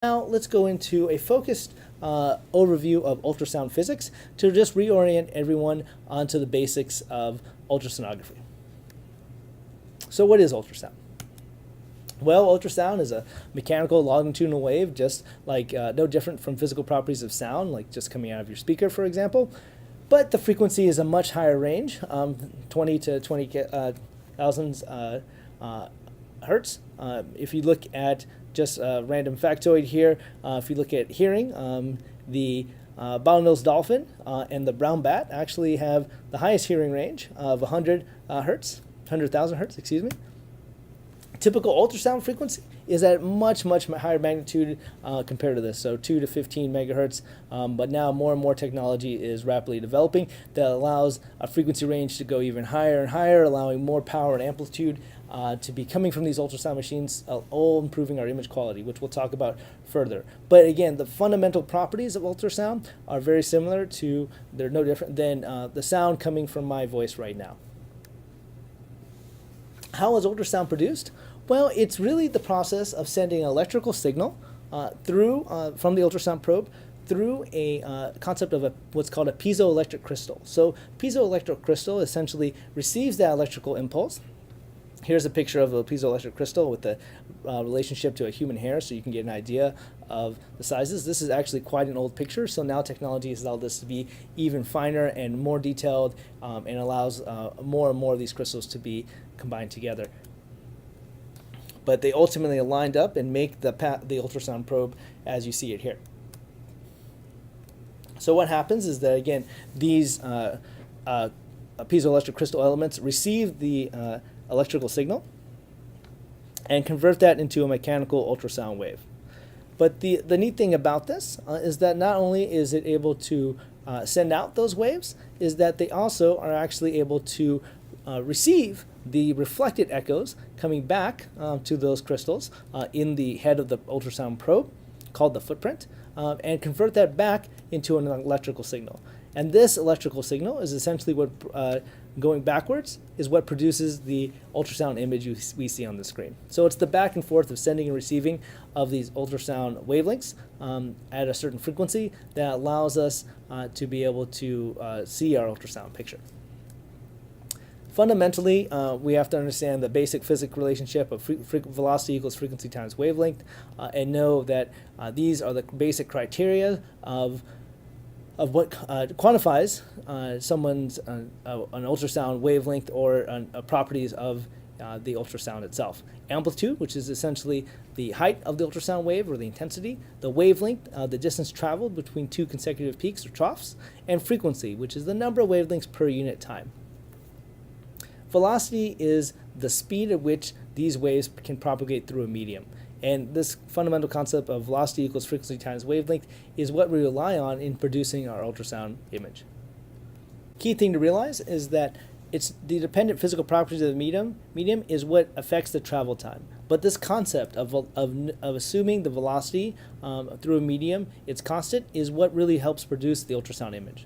Now let's go into a focused overview of ultrasound physics to just reorient everyone onto the basics of ultrasonography. So what is ultrasound? Well, ultrasound is a mechanical longitudinal wave, just like no different from physical properties of sound, like just coming out of your speaker, for example. But the frequency is a much higher range, 20 to 20,000 hertz. If you look at just a random factoid here, if you look at hearing, the bottlenose dolphin and the brown bat actually have the highest hearing range of 100 hertz, 100,000 hertz, excuse me. Typical ultrasound frequency is at much higher magnitude compared to this, so 2 to 15 megahertz. But now more and more technology is rapidly developing that allows a frequency range to go even higher and higher, allowing more power and amplitude to be coming from these ultrasound machines, all improving our image quality, which we'll talk about further. But again, the fundamental properties of ultrasound are very similar to, they're no different than the sound coming from my voice right now. How is ultrasound produced? Well, it's really the process of sending an electrical signal through from the ultrasound probe through a concept of what's called a piezoelectric crystal. So piezoelectric crystal essentially receives that electrical impulse. Here's a picture of a piezoelectric crystal with the relationship to a human hair, so you can get an idea of the sizes. This is actually quite an old picture, so now technology has allowed this to be even finer and more detailed, and allows more and more of these crystals to be combined together. But they ultimately are lined up and make the ultrasound probe as you see it here. So what happens is that, again, these piezoelectric crystal elements receive the electrical signal and convert that into a mechanical ultrasound wave. But the neat thing about this is that not only is it able to send out those waves, is that they also are actually able to receive the reflected echoes coming back to those crystals in the head of the ultrasound probe, called the footprint, and convert that back into an electrical signal. And this electrical signal is essentially what, going backwards, is what produces the ultrasound image we see on the screen. So it's the back and forth of sending and receiving of these ultrasound wavelengths at a certain frequency that allows us to be able to see our ultrasound picture. Fundamentally, we have to understand the basic physics relationship of velocity equals frequency times wavelength, and know that these are the basic criteria of what quantifies someone's an ultrasound wavelength or properties of the ultrasound itself. Amplitude, which is essentially the height of the ultrasound wave or the intensity, the wavelength, the distance traveled between two consecutive peaks or troughs, and frequency, which is the number of wavelengths per unit time. Velocity is the speed at which these waves can propagate through a medium. And this fundamental concept of velocity equals frequency times wavelength is what we rely on in producing our ultrasound image. Key thing to realize is that it's the dependent physical properties of the medium is what affects the travel time. But this concept of assuming the velocity through a medium, it's constant, is what really helps produce the ultrasound image.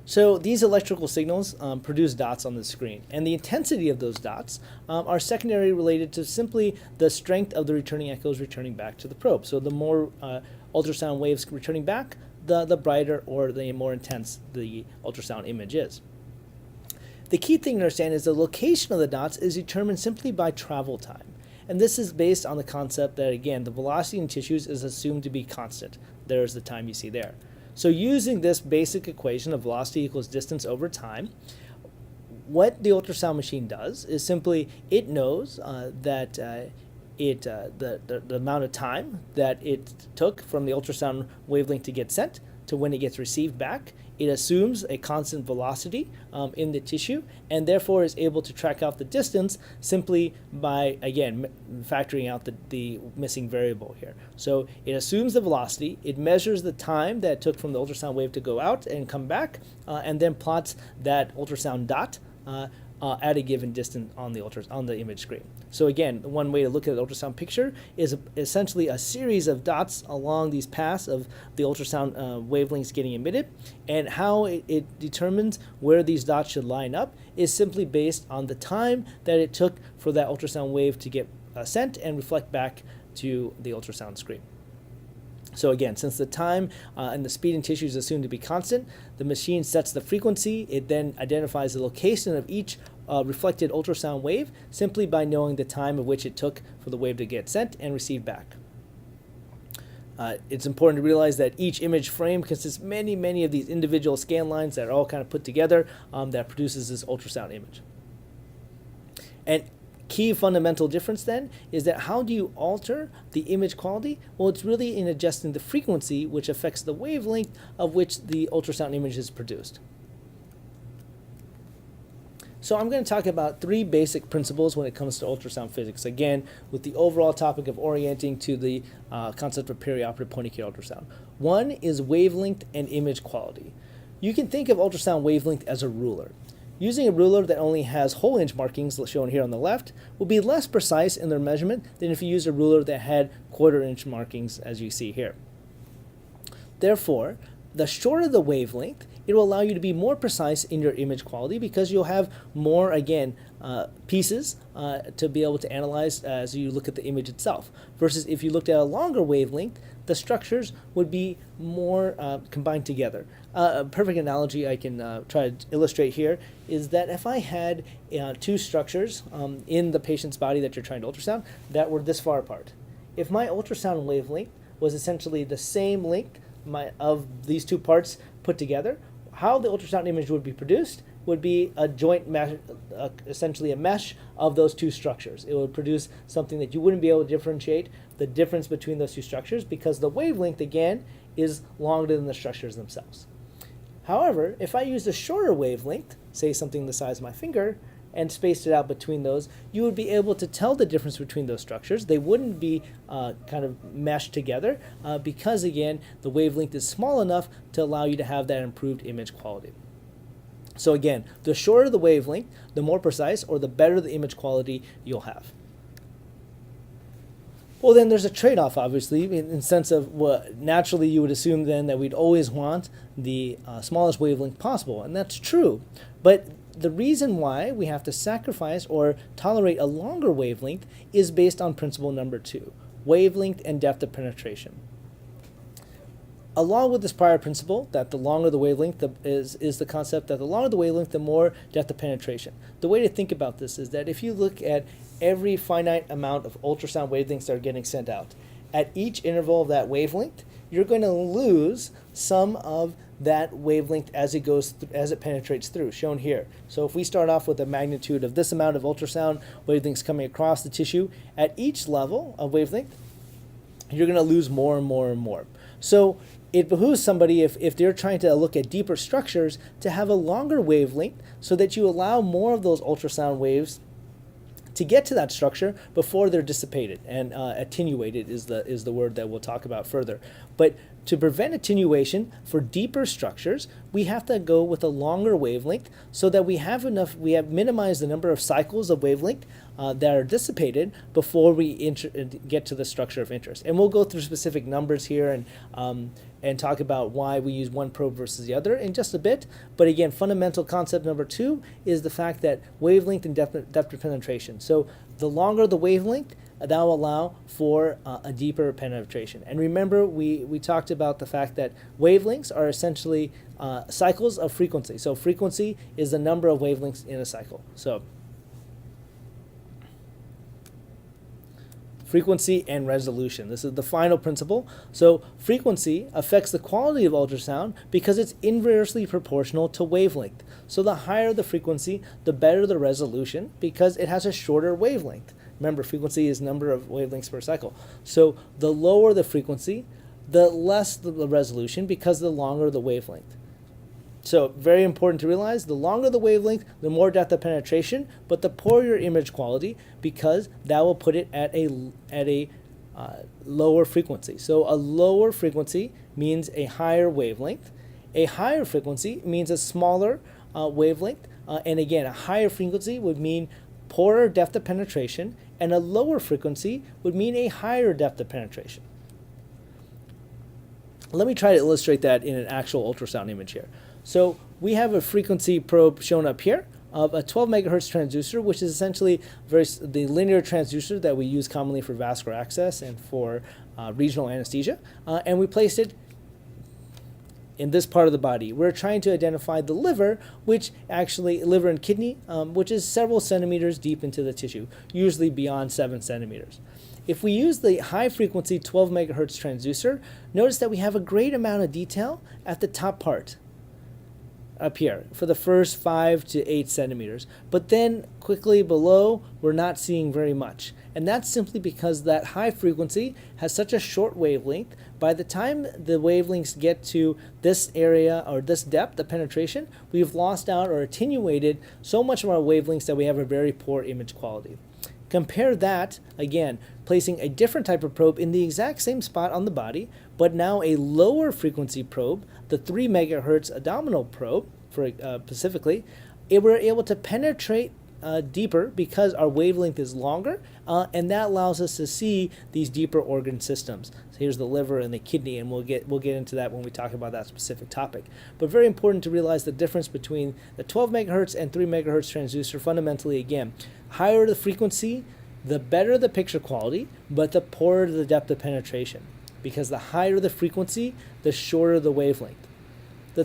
So these electrical signals produce dots on the screen, and the intensity of those dots are secondary related to simply the strength of the returning echoes returning back to the probe. So the more ultrasound waves returning back, the brighter or the more intense the ultrasound image is. The key thing to understand is the location of the dots is determined simply by travel time. And this is based on the concept that, again, the velocity in tissues is assumed to be constant. There's the time you see there. So using this basic equation of velocity equals distance over time, what the ultrasound machine does is simply it knows that the amount of time that it took from the ultrasound wavelength to get sent to when it gets received back. It assumes a constant velocity in the tissue, and therefore is able to track out the distance simply by, again, factoring out the missing variable here. So it assumes the velocity, it measures the time that it took from the ultrasound wave to go out and come back, and then plots that ultrasound dot at a given distance on the image screen. So again, one way to look at the ultrasound picture is essentially a series of dots along these paths of the ultrasound wavelengths getting emitted, and how it determines where these dots should line up is simply based on the time that it took for that ultrasound wave to get sent and reflect back to the ultrasound screen. So again, since the time and the speed in tissue is assumed to be constant, the machine sets the frequency. It then identifies the location of each reflected ultrasound wave simply by knowing the time of which it took for the wave to get sent and received back. It's important to realize that each image frame consists many of these individual scan lines that are all kind of put together that produces this ultrasound image. And key fundamental difference then is that how do you alter the image quality? Well, it's really in adjusting the frequency, which affects the wavelength of which the ultrasound image is produced. So I'm going to talk about three basic principles when it comes to ultrasound physics, again, with the overall topic of orienting to the concept of perioperative point-of-care ultrasound. One is wavelength and image quality. You can think of ultrasound wavelength as a ruler. Using a ruler that only has whole inch markings, shown here on the left, will be less precise in their measurement than if you used a ruler that had quarter inch markings, as you see here. Therefore, the shorter the wavelength, it will allow you to be more precise in your image quality because you'll have more, again, pieces to be able to analyze as you look at the image itself. Versus if you looked at a longer wavelength, the structures would be more combined together. A perfect analogy I can try to illustrate here is that if I had two structures in the patient's body that you're trying to ultrasound that were this far apart. If my ultrasound wavelength was essentially the same length of these two parts put together, how the ultrasound image would be produced would be a joint mesh, essentially a mesh of those two structures. It would produce something that you wouldn't be able to differentiate the difference between those two structures because the wavelength, again, is longer than the structures themselves. However, if I used a shorter wavelength, say something the size of my finger, and spaced it out between those, you would be able to tell the difference between those structures. They wouldn't be kind of meshed together because, again, the wavelength is small enough to allow you to have that improved image quality. So again, the shorter the wavelength, the more precise or the better the image quality you'll have. Well, then there's a trade-off, obviously, in the sense of what naturally you would assume then that we'd always want the smallest wavelength possible, and that's true. But the reason why we have to sacrifice or tolerate a longer wavelength is based on principle number 2, wavelength and depth of penetration. Along with this prior principle, that the longer the wavelength is the concept that the longer the wavelength, the more depth of penetration. The way to think about this is that if you look at every finite amount of ultrasound wavelengths that are getting sent out, at each interval of that wavelength, you're going to lose some of that wavelength as it penetrates through, shown here. So if we start off with a magnitude of this amount of ultrasound wavelengths coming across the tissue, at each level of wavelength, you're going to lose more and more and more. So it behooves somebody, if they're trying to look at deeper structures, to have a longer wavelength so that you allow more of those ultrasound waves to get to that structure before they're dissipated, and attenuated is the word that we'll talk about further. But to prevent attenuation for deeper structures, we have to go with a longer wavelength so that we have minimized the number of cycles of wavelength that are dissipated before we get to the structure of interest. And we'll go through specific numbers here and talk about why we use one probe versus the other in just a bit. But again, fundamental concept number 2 is the fact that wavelength and depth of penetration. So the longer the wavelength, that will allow for a deeper penetration. And remember, we talked about the fact that wavelengths are essentially cycles of frequency. So frequency is the number of wavelengths in a cycle. So frequency and resolution. This is the final principle. So frequency affects the quality of ultrasound because it's inversely proportional to wavelength. So the higher the frequency, the better the resolution because it has a shorter wavelength. Remember, frequency is number of wavelengths per cycle. So the lower the frequency, the less the resolution because the longer the wavelength. So very important to realize, the longer the wavelength, the more depth of penetration, but the poorer your image quality because that will put it at a lower frequency. So a lower frequency means a higher wavelength. A higher frequency means a smaller wavelength. And again, a higher frequency would mean poorer depth of penetration, and a lower frequency would mean a higher depth of penetration. Let me try to illustrate that in an actual ultrasound image here. So we have a frequency probe shown up here of a 12 megahertz transducer, which is essentially the linear transducer that we use commonly for vascular access and for regional anesthesia, and we placed it in this part of the body. We're trying to identify the liver, liver and kidney, which is several centimeters deep into the tissue, usually beyond 7 centimeters. If we use the high frequency 12 megahertz transducer, notice that we have a great amount of detail at the top part up here for the first 5 to 8 centimeters. But then quickly below, we're not seeing very much. And that's simply because that high frequency has such a short wavelength. By the time the wavelengths get to this area or this depth of penetration, we've lost out or attenuated so much of our wavelengths that we have a very poor image quality. Compare that, again, placing a different type of probe in the exact same spot on the body, but now a lower frequency probe, the 3 megahertz abdominal probe, specifically, we're able to penetrate deeper because our wavelength is longer, and that allows us to see these deeper organ systems. So here's the liver and the kidney, and we'll get into that when we talk about that specific topic. But very important to realize the difference between the 12 megahertz and 3 megahertz transducer. Fundamentally, again, higher the frequency, the better the picture quality, but the poorer the depth of penetration, because the higher the frequency, the shorter the wavelength. The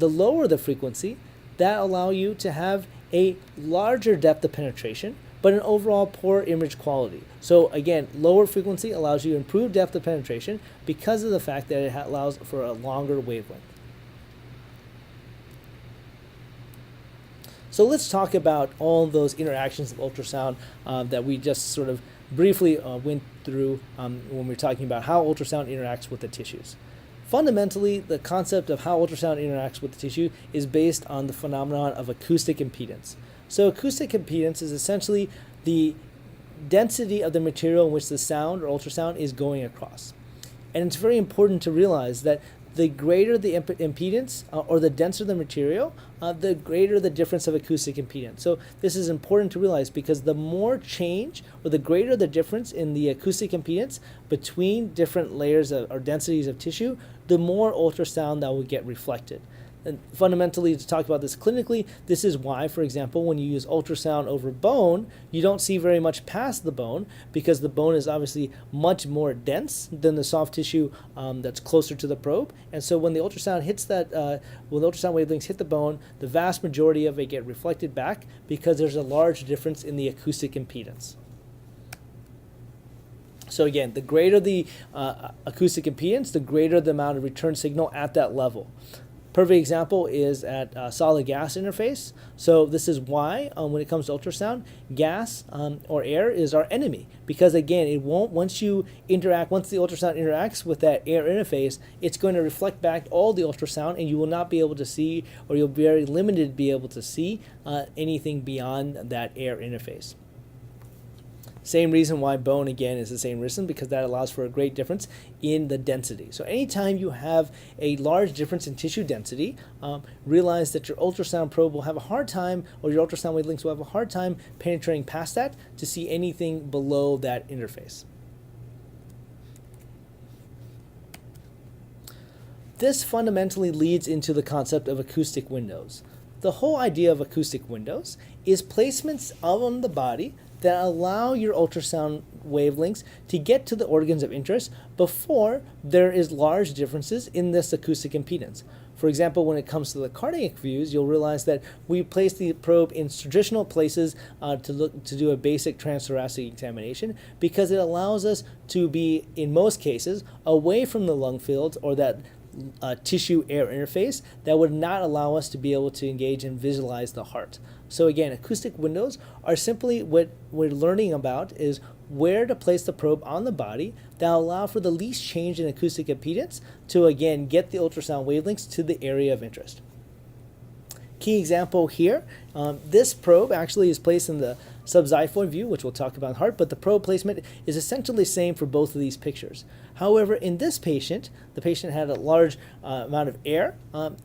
lower the frequency, that allow you to have a larger depth of penetration, but an overall poor image quality. So again, lower frequency allows you to improve depth of penetration because of the fact that it allows for a longer wavelength. So let's talk about all those interactions of ultrasound that we just sort of briefly went through when we were talking about how ultrasound interacts with the tissues. Fundamentally, the concept of how ultrasound interacts with the tissue is based on the phenomenon of acoustic impedance. So acoustic impedance is essentially the density of the material in which the sound or ultrasound is going across. And it's very important to realize that the greater the impedance or the denser the material, the greater the difference of acoustic impedance. So this is important to realize because the more change or the greater the difference in the acoustic impedance between different layers or densities of tissue, the more ultrasound that will get reflected. And fundamentally, to talk about this clinically, this is why, for example, when you use ultrasound over bone, you don't see very much past the bone because the bone is obviously much more dense than the soft tissue that's closer to the probe. And so when the ultrasound hits when the ultrasound wavelengths hit the bone, the vast majority of it get reflected back because there's a large difference in the acoustic impedance. So again, the greater the acoustic impedance, the greater the amount of return signal at that level. Perfect example is at solid gas interface. So this is why when it comes to ultrasound, gas or air is our enemy, because again, it won't, once the ultrasound interacts with that air interface, it's going to reflect back all the ultrasound and you will not be able to see, or you'll be very limited to be able to see anything beyond that air interface. Same reason why bone, again, is the same reason, because that allows for a great difference in the density. So anytime you have a large difference in tissue density, realize that your ultrasound probe will have a hard time, or your ultrasound wavelengths will have a hard time penetrating past that to see anything below that interface. This fundamentally leads into the concept of acoustic windows. The whole idea of acoustic windows is placements on the body that allow your ultrasound wavelengths to get to the organs of interest before there is large differences in this acoustic impedance. For example, when it comes to the cardiac views, you'll realize that we place the probe in traditional places to do a basic transthoracic examination, because it allows us to be, in most cases, away from the lung fields or that tissue air interface that would not allow us to be able to engage and visualize the heart. So again, acoustic windows are simply what we're learning about is where to place the probe on the body that allow for the least change in acoustic impedance to again get the ultrasound wavelengths to the area of interest. Key example here, this probe actually is placed in the subxiphoid view, which we'll talk about in heart, but the probe placement is essentially the same for both of these pictures. However, in this patient, the patient had a large amount of air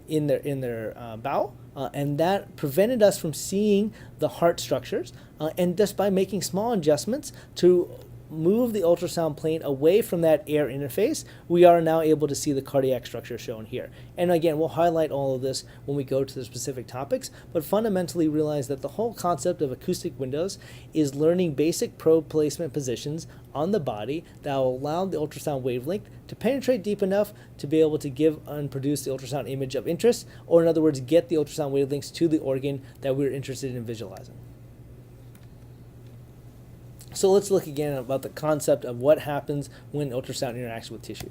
in their bowel, and that prevented us from seeing the heart structures. And just by making small adjustments to move the ultrasound plane away from that air interface, we are now able to see the cardiac structure shown here. And again, we'll highlight all of this when we go to the specific topics, but fundamentally realize that the whole concept of acoustic windows is learning basic probe placement positions on the body that will allow the ultrasound wavelength to penetrate deep enough to be able to give and produce the ultrasound image of interest, or in other words, get the ultrasound wavelengths to the organ that we're interested in visualizing. So let's look again about the concept of what happens when ultrasound interacts with tissue.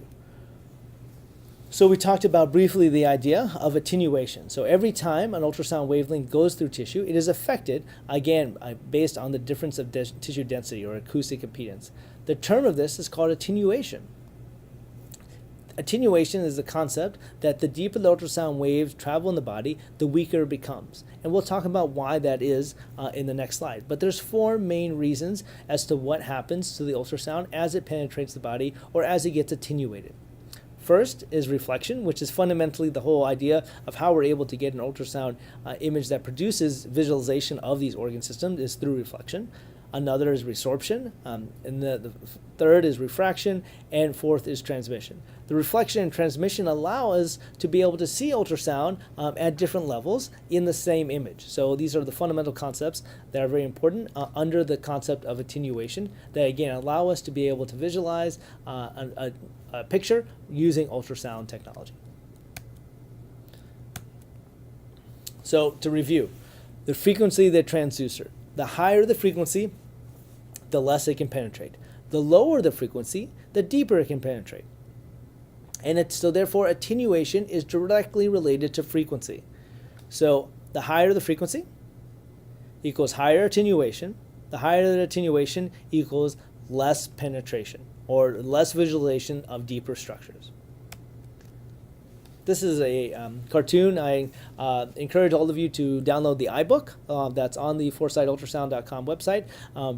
So we talked about briefly the idea of attenuation. So every time an ultrasound wavelength goes through tissue, it is affected, again, based on the difference of tissue density or acoustic impedance. The term of this is called attenuation. Attenuation is the concept that the deeper the ultrasound waves travel in the body, the weaker it becomes. And we'll talk about why that is in the next slide. But there's four main reasons as to what happens to the ultrasound as it penetrates the body or as it gets attenuated. First is reflection, which is fundamentally the whole idea of how we're able to get an ultrasound image that produces visualization of these organ systems is through reflection. Another is resorption, and the third is refraction, and fourth is transmission. The reflection and transmission allow us to be able to see ultrasound at different levels in the same image. So these are the fundamental concepts that are very important under the concept of attenuation that, again, allow us to be able to visualize a picture using ultrasound technology. So to review, the frequency of the transducer. The higher the frequency, the less it can penetrate. The lower the frequency, the deeper it can penetrate. And so therefore attenuation is directly related to frequency. So the higher the frequency equals higher attenuation. The higher the attenuation equals less penetration or less visualization of deeper structures. This is a cartoon. I encourage all of you to download the iBook that's on the foresightultrasound.com website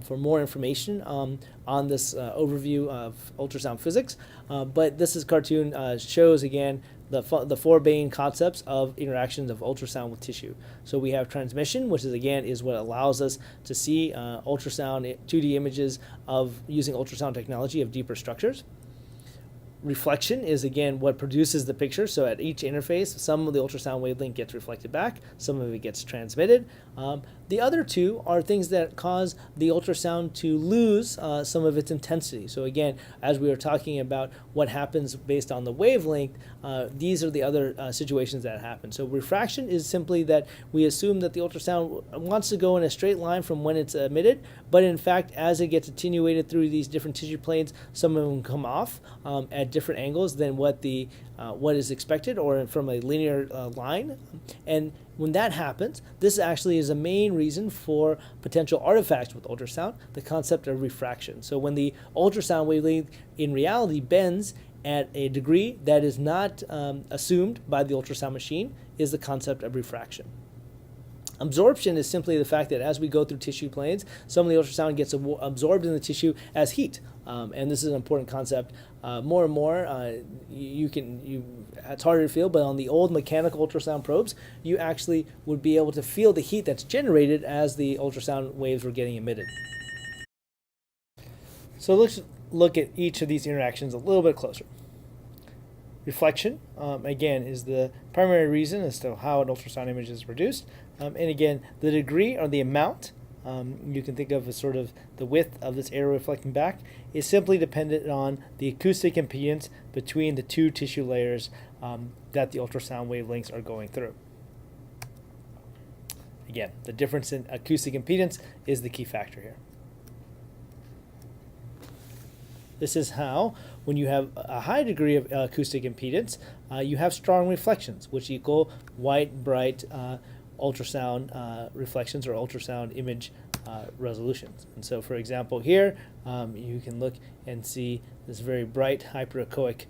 for more information on this overview of ultrasound physics. But this cartoon shows, again, the four main concepts of interactions of ultrasound with tissue. So we have transmission, which is what allows us to see ultrasound 2D images of using ultrasound technology of deeper structures. Reflection is, again, what produces the picture. So at each interface, some of the ultrasound wavelength gets reflected back, some of it gets transmitted. The other two are things that cause the ultrasound to lose some of its intensity. So again, as we were talking about what happens based on the wavelength, these are the other situations that happen. So refraction is simply that we assume that the ultrasound wants to go in a straight line from when it's emitted, but in fact, as it gets attenuated through these different tissue planes, some of them come off at different angles than what is expected, or from a linear line. And when that happens, this actually is a main reason for potential artifacts with ultrasound, the concept of refraction. So when the ultrasound wavelength in reality bends at a degree that is not assumed by the ultrasound machine, is the concept of refraction. Absorption is simply the fact that as we go through tissue planes, some of the ultrasound gets absorbed in the tissue as heat. And this is an important concept. More and more, it's harder to feel, but on the old mechanical ultrasound probes, you actually would be able to feel the heat that's generated as the ultrasound waves were getting emitted. So let's look at each of these interactions a little bit closer. Reflection, again, is the primary reason as to how an ultrasound image is produced. And again, the degree or the amount, you can think of as sort of the width of this arrow reflecting back, is simply dependent on the acoustic impedance between the two tissue layers that the ultrasound wavelengths are going through. Again, the difference in acoustic impedance is the key factor here. This is how, when you have a high degree of acoustic impedance, you have strong reflections, which equal white, bright ultrasound reflections or ultrasound image resolutions. And so, for example, here you can look and see this very bright hyperechoic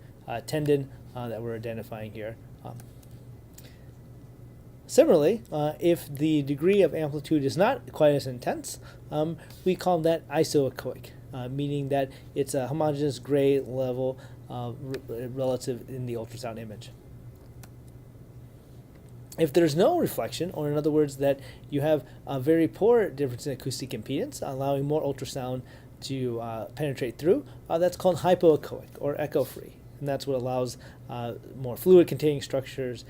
tendon that we're identifying here. Similarly, if the degree of amplitude is not quite as intense, we call that isoechoic, meaning that it's a homogeneous gray level relative in the ultrasound image. If there's no reflection, or in other words that you have a very poor difference in acoustic impedance, allowing more ultrasound penetrate through, that's called hypoechoic or echo-free. And that's what allows more fluid-containing structures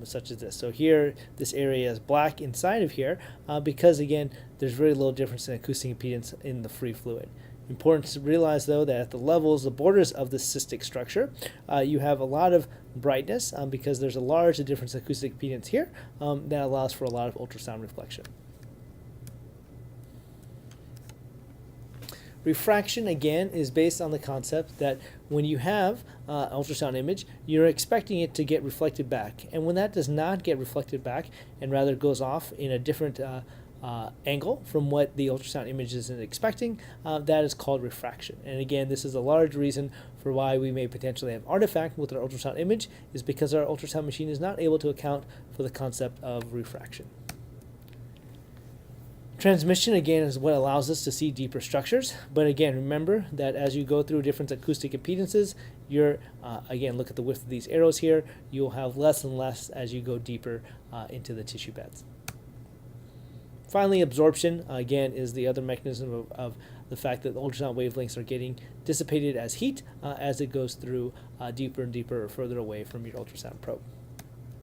such as this. So here, this area is black inside of here because, again, there's very little difference in acoustic impedance in the free fluid. Important to realize, though, that at the levels, the borders of the cystic structure, you have a lot of brightness because there's a large difference in acoustic impedance here that allows for a lot of ultrasound reflection. Refraction, again, is based on the concept that when you have an ultrasound image, you're expecting it to get reflected back. And when that does not get reflected back and rather goes off in a different angle from what the ultrasound image is expecting, that is called refraction. And again, this is a large reason for why we may potentially have artifact with our ultrasound image, is because our ultrasound machine is not able to account for the concept of refraction. Transmission, again, is what allows us to see deeper structures. But again, remember that as you go through different acoustic impedances, again, look at the width of these arrows here, you'll have less and less as you go deeper into the tissue beds. Finally, absorption, again, is the other mechanism of the fact that the ultrasound wavelengths are getting dissipated as heat as it goes through deeper and deeper or further away from your ultrasound probe.